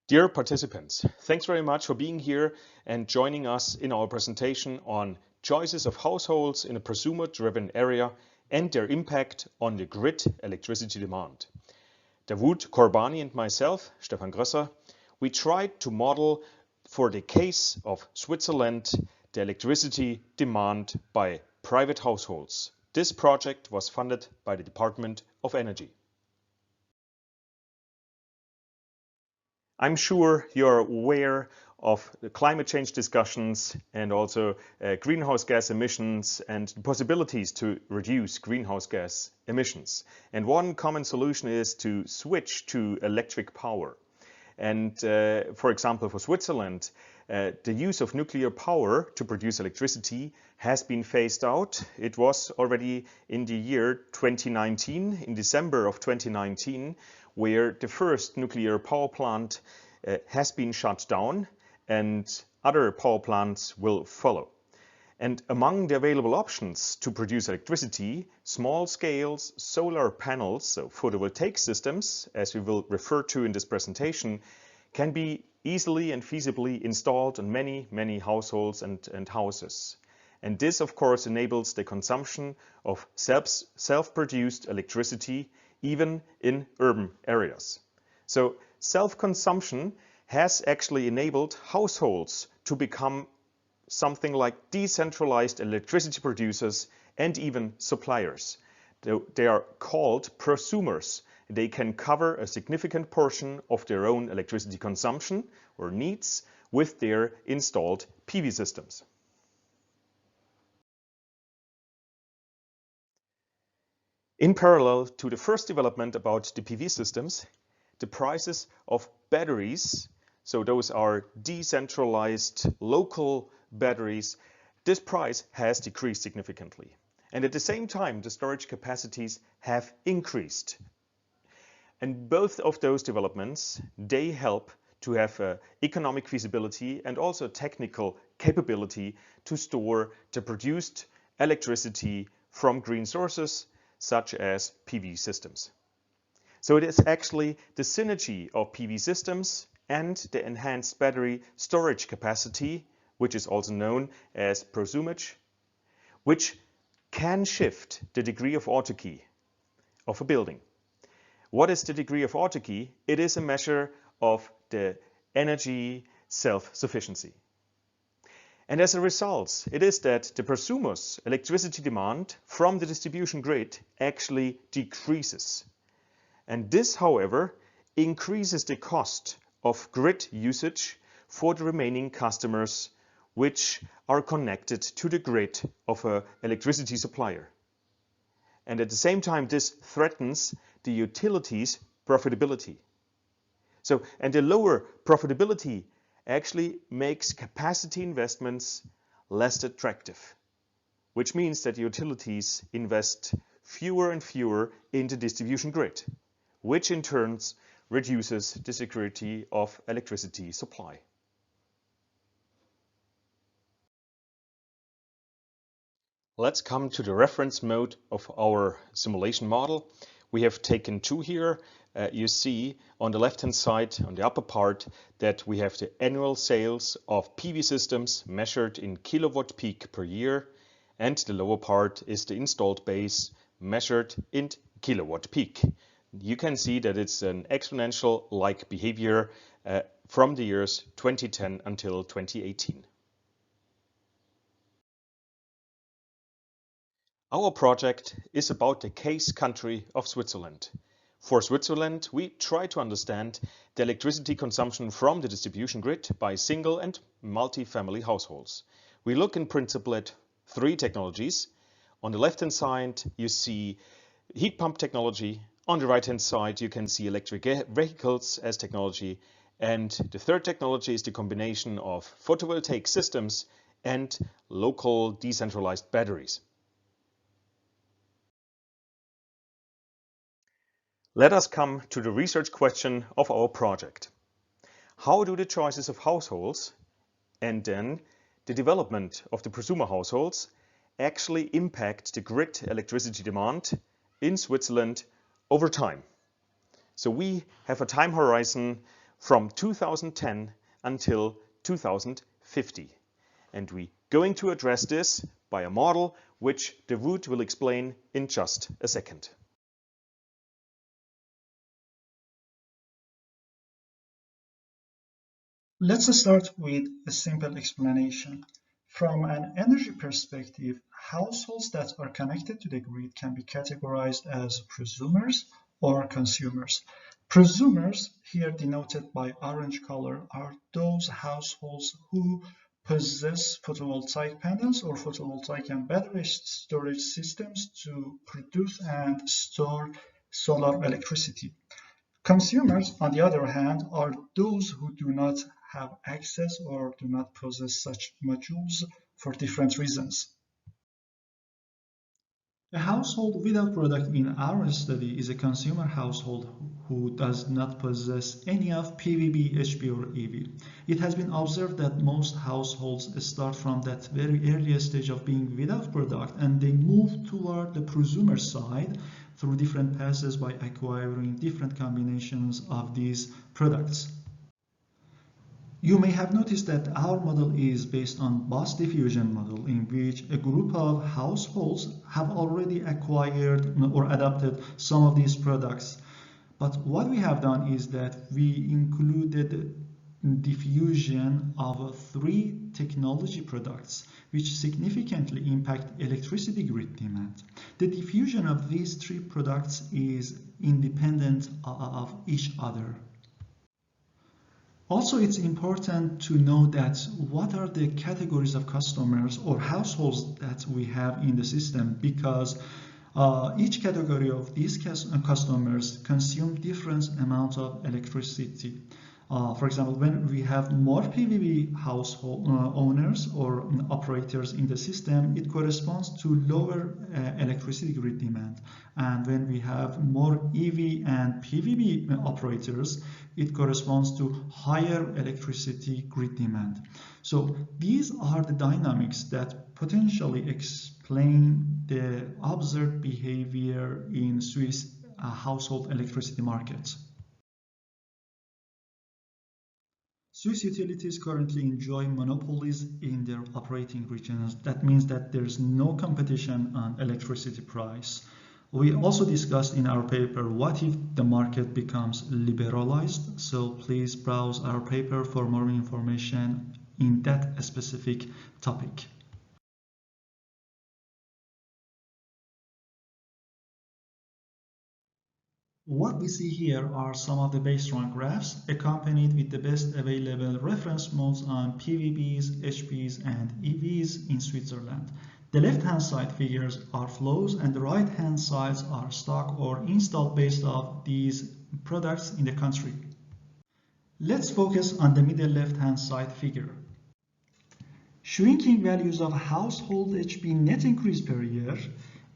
Dear participants, thanks very much for being here and joining us in our presentation on choices of households in a prosumer-driven area and their impact on the grid electricity demand. Davut Korbani and myself, Stefan Grösser, we tried to model for the case of Switzerland the electricity demand by private households. This project was funded by the Department of Energy. I'm sure you're aware of the climate change discussions and also greenhouse gas emissions and the possibilities to reduce greenhouse gas emissions. And one common solution is to switch to electric power. And for example, for Switzerland, the use of nuclear power to produce electricity has been phased out. It was already in the year 2019, in December of 2019, where the first nuclear power plant has been shut down and other power plants will follow. And among the available options to produce electricity, small-scale solar panels, so photovoltaic systems, as we will refer to in this presentation, can be easily and feasibly installed on many households and houses. And this, of course, enables the consumption of self-produced electricity even in urban areas. So self-consumption has actually enabled households to become something like decentralized electricity producers and even suppliers. They are called prosumers. They can cover a significant portion of their own electricity consumption or needs with their installed PV systems. In parallel to the first development about the PV systems, the prices of batteries, so those are decentralized local batteries, this price has decreased significantly. And at the same time, the storage capacities have increased. And both of those developments, they help to have economic feasibility and also technical capability to store the produced electricity from green sources, such as PV systems. So it is actually the synergy of PV systems and the enhanced battery storage capacity, which is also known as prosumage, which can shift the degree of autarky of a building. What is the degree of autarky? It is a measure of the energy self-sufficiency. And as a result, it is that the prosumer's electricity demand from the distribution grid actually decreases. And this, however, increases the cost of grid usage for the remaining customers which are connected to the grid of an electricity supplier. And at the same time, this threatens the utility's profitability. And the lower profitability actually makes capacity investments less attractive, which means that utilities invest fewer and fewer in the distribution grid, which in turn reduces the security of electricity supply. Let's come to the reference mode of our simulation model. We have taken two here. You see on the left-hand side, on the upper part, that we have the annual sales of PV systems measured in kilowatt peak per year, and the lower part is the installed base measured in kilowatt peak. You can see that it's an exponential-like behavior from the years 2010 until 2018. Our project is about the case country of Switzerland. For Switzerland, we try to understand the electricity consumption from the distribution grid by single and multi-family households. We look in principle at three technologies. On the left-hand side, you see heat pump technology. On the right-hand side, you can see electric vehicles as technology. And the third technology is the combination of photovoltaic systems and local decentralized batteries. Let us come to the research question of our project. How do the choices of households and then the development of the prosumer households actually impact the grid electricity demand in Switzerland over time? So we have a time horizon from 2010 until 2050. And we're going to address this by a model which Dawood will explain in just a second. Let's start with a simple explanation. From an energy perspective, households that are connected to the grid can be categorized as prosumers or consumers. Prosumers, here denoted by orange color, are those households who possess photovoltaic panels or photovoltaic and battery storage systems to produce and store solar electricity. Consumers, on the other hand, are those who do not have access or do not possess such modules for different reasons. A household without product in our study is a consumer household who does not possess any of PVB, HV, or EV. It has been observed that most households start from that very early stage of being without product and they move toward the prosumer side through different passes by acquiring different combinations of these products. You may have noticed that our model is based on Bus diffusion model, in which a group of households have already acquired or adopted some of these products. But what we have done is that we included diffusion of 3 technology products which significantly impact electricity grid demand. The diffusion of these 3 products is independent of each other. Also, it's important to know that what are the categories of customers or households that we have in the system, because each category of these customers consume different amounts of electricity. For example, when we have more PVB household owners or operators in the system, it corresponds to lower electricity grid demand. And when we have more EV and PVB operators, it corresponds to higher electricity grid demand. So these are the dynamics that potentially explain the observed behavior in Swiss household electricity markets. Swiss utilities currently enjoy monopolies in their operating regions. That means that there's no competition on electricity price. We also discussed in our paper what if the market becomes liberalized. So please browse our paper for more information in that specific topic. What we see here are some of the baseline graphs accompanied with the best available reference modes on PVBs, HVs, and EVs in Switzerland. The left-hand side figures are flows and the right-hand sides are stock or installed base of these products in the country. Let's focus on the middle left-hand side figure. Shrinking values of household HV net increase per year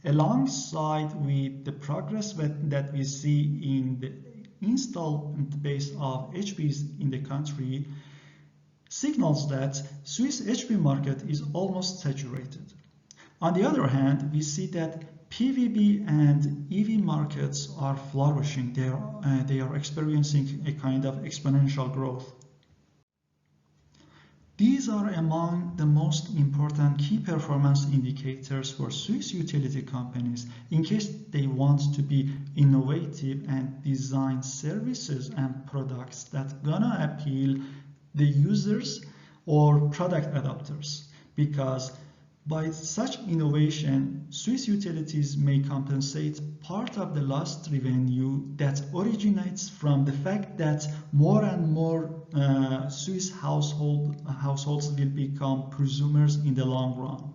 alongside with the progress that we see in the installed base of HVs in the country signals that Swiss HV market is almost saturated. On the other hand, we see that PVB and EV markets are flourishing. They are experiencing a kind of exponential growth. These are among the most important key performance indicators for Swiss utility companies in case they want to be innovative and design services and products that gonna appeal the users or product adopters. Because by such innovation, Swiss utilities may compensate part of the lost revenue that originates from the fact that more and more Swiss households will become prosumers in the long run.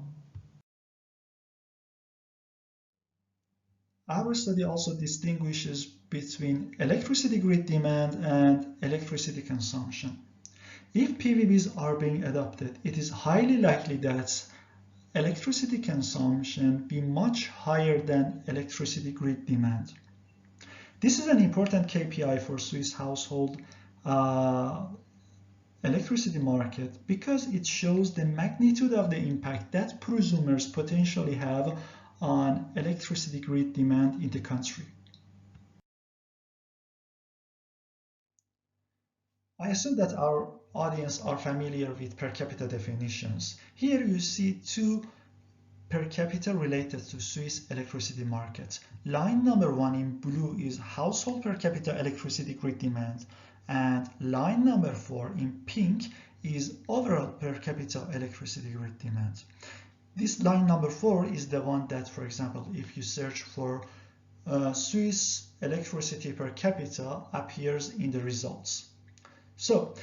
Our study also distinguishes between electricity grid demand and electricity consumption. If PVBs are being adopted, it is highly likely that electricity consumption be much higher than electricity grid demand. This is an important KPI for Swiss household electricity market because it shows the magnitude of the impact that prosumers potentially have on electricity grid demand in the country. I assume that our audience are familiar with per capita definitions. Here you see two per capita related to Swiss electricity market. Line number 1 in blue is household per capita electricity grid demand, and line number 4 in pink is overall per capita electricity grid demand. This line number 4 is the one that, for example, if you search for Swiss electricity per capita, appears in the results. So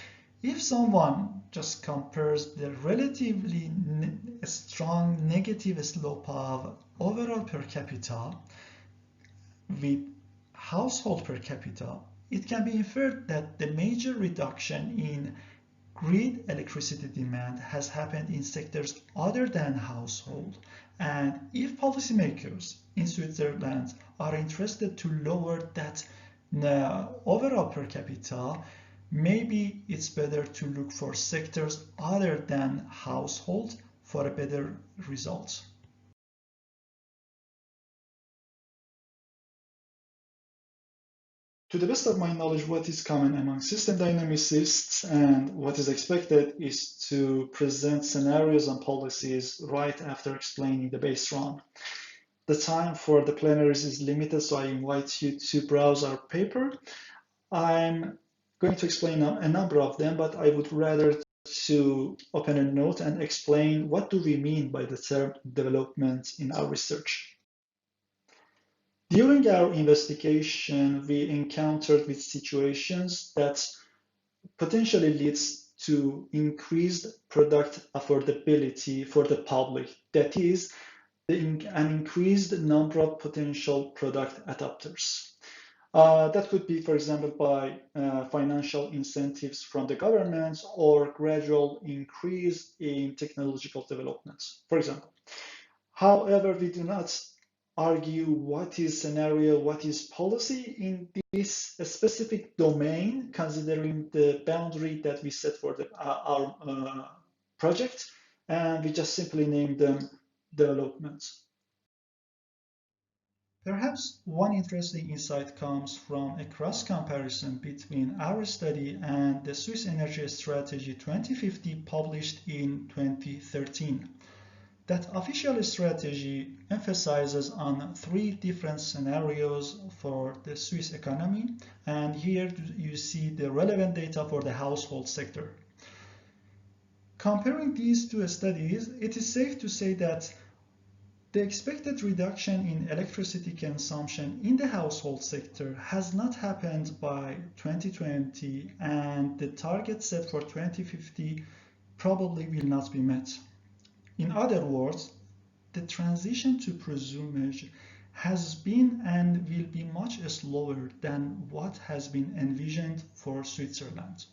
if someone just compares the relatively strong negative slope of overall per capita with household per capita, it can be inferred that the major reduction in grid electricity demand has happened in sectors other than household. And if policymakers in Switzerland are interested to lower that overall per capita, maybe it's better to look for sectors other than household for a better result. To the best of my knowledge, what is common among system dynamicists and what is expected is to present scenarios and policies right after explaining the base run. The time for the plenaries is limited, so I invite you to browse our paper. I'm going to explain a number of them, but I would rather to open a note and explain what do we mean by the term development in our research. During our investigation, we encountered with situations that potentially leads to increased product affordability for the public. That is, an increased number of potential product adopters. That could be, for example, by financial incentives from the government or gradual increase in technological developments, for example. However, we do not argue what is scenario, what is policy in this specific domain, considering the boundary that we set for our project, and we just simply name them developments. Perhaps one interesting insight comes from a cross comparison between our study and the Swiss Energy Strategy 2050 published in 2013. That official strategy emphasizes on 3 different scenarios for the Swiss economy, and here you see the relevant data for the household sector. Comparing these 2 studies, it is safe to say that the expected reduction in electricity consumption in the household sector has not happened by 2020, and the target set for 2050 probably will not be met. In other words, the transition to prosumer has been and will be much slower than what has been envisioned for Switzerland.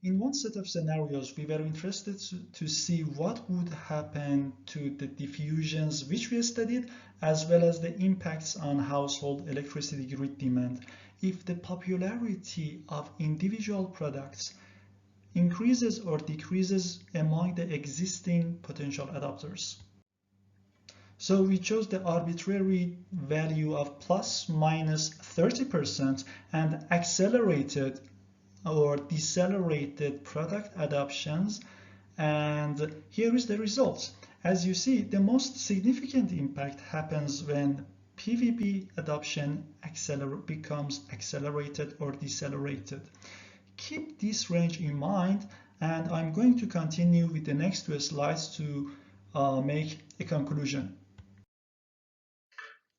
In one set of scenarios, we were interested to see what would happen to the diffusions which we studied, as well as the impacts on household electricity grid demand if the popularity of individual products increases or decreases among the existing potential adopters. So we chose the arbitrary value of plus minus 30% and accelerated or decelerated product adoptions, and here is the results. As you see, the most significant impact happens when PVB adoption becomes accelerated or decelerated. Keep this range in mind, and I'm going to continue with the next 2 slides to make a conclusion.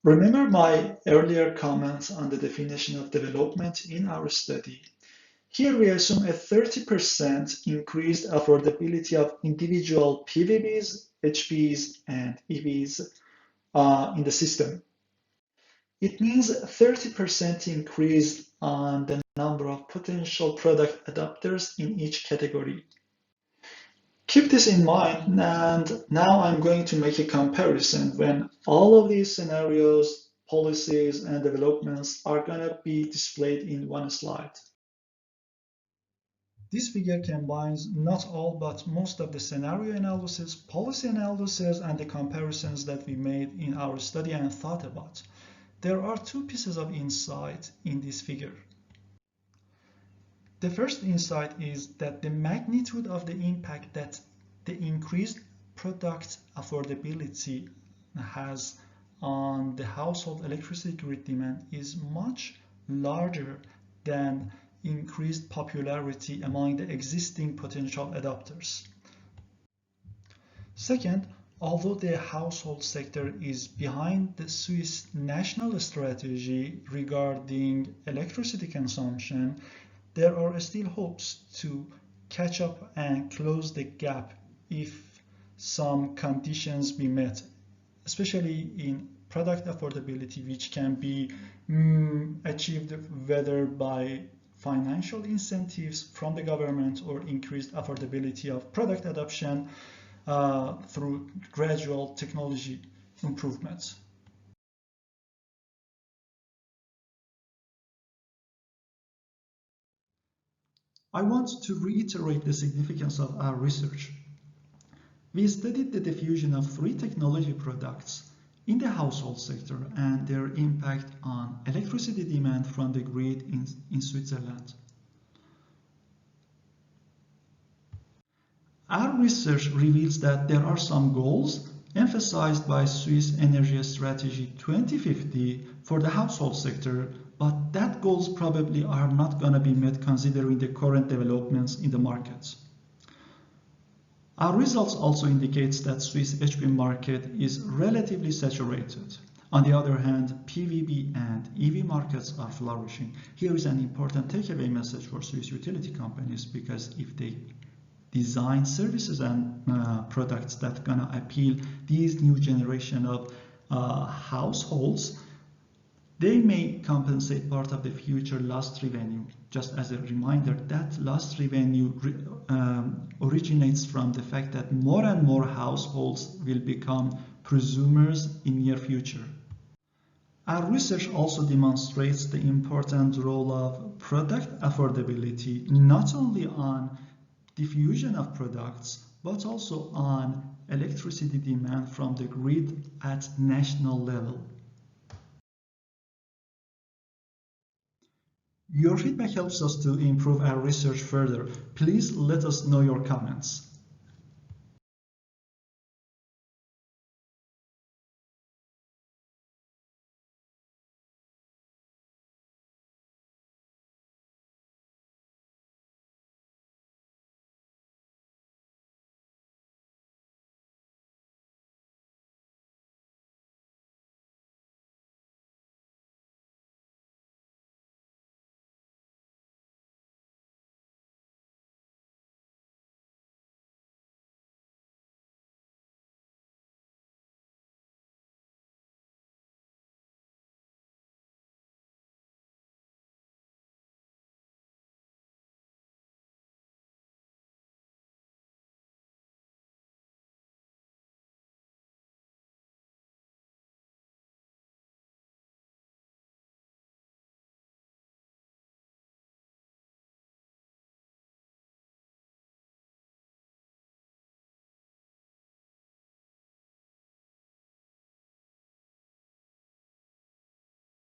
Remember my earlier comments on the definition of development in our study. Here we assume a 30% increased affordability of individual PVBs, HVs, and EVs in the system. It means 30% increase on the number of potential product adopters in each category. Keep this in mind, and now I'm going to make a comparison when all of these scenarios, policies, and developments are going to be displayed in one slide. This figure combines not all but most of the scenario analysis, policy analysis, and the comparisons that we made in our study and thought about. There are two pieces of insight in this figure. The first insight is that the magnitude of the impact that the increased product affordability has on the household electricity grid demand is much larger than increased popularity among the existing potential adopters. Second, although the household sector is behind the Swiss national strategy regarding electricity consumption, there are still hopes to catch up and close the gap if some conditions be met, especially in product affordability, which can be achieved whether by financial incentives from the government or increased affordability of product adoption through gradual technology improvements. I want to reiterate the significance of our research. We studied the diffusion of three technology products in the household sector and their impact on electricity demand from the grid in Switzerland. Our research reveals that there are some goals emphasized by Swiss Energy Strategy 2050 for the household sector, but that goals probably are not going to be met considering the current developments in the markets. Our results also indicates that Swiss HV market is relatively saturated. On the other hand, PVB and EV markets are flourishing. Here is an important takeaway message for Swiss utility companies, because if they design services and products that are gonna appeal these new generation of households, they may compensate part of the future lost revenue. Just as a reminder, that lost revenue originates from the fact that more and more households will become prosumers in near future. Our research also demonstrates the important role of product affordability, not only on diffusion of products, but also on electricity demand from the grid at national level. Your feedback helps us to improve our research further. Please let us know your comments.